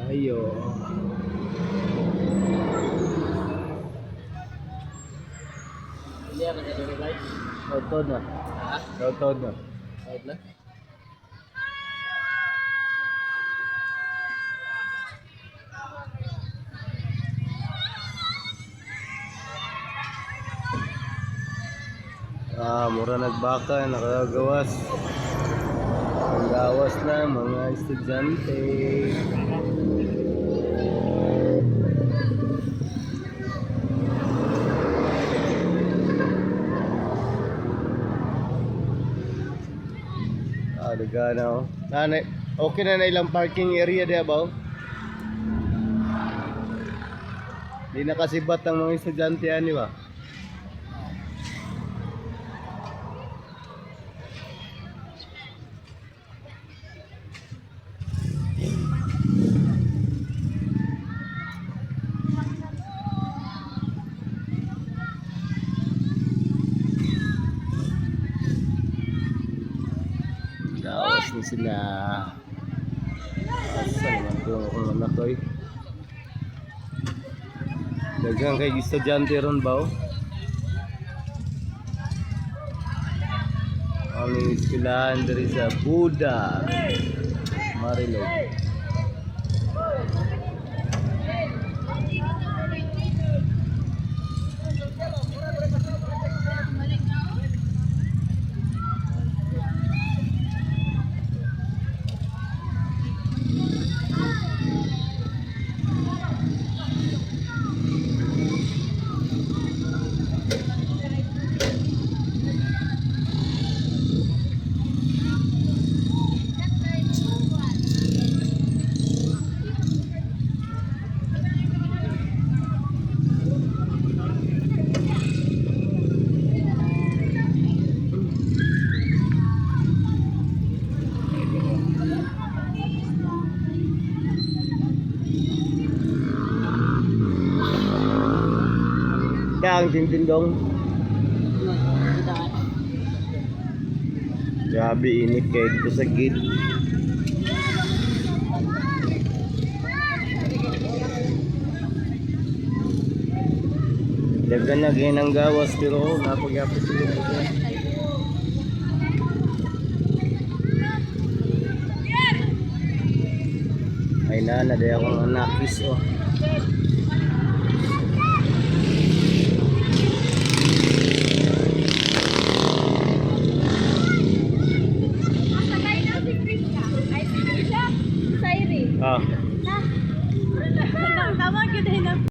Ayo. Hindi ako nag-reply. Auto na. Ha? Auto na. Out na? Mura nagbaka, nakagawas. Ang gawas na mga estudyante. Daga na oh. Okay na na ilang parking area dia ba? Di nakasibat ang mga estudyante ani ba? Gawas na sila. Asa naman ko kung anak ko eh. Dagang kay estudyante ron ba oh? Ang iskilahan dari sa Buda Marilog. Ang tintindong. Grabe init kayo dito sa gate. Dagan na ganyan ang gawas pero napag-apos sila dito. Ay na day akong anakis oh. Ah.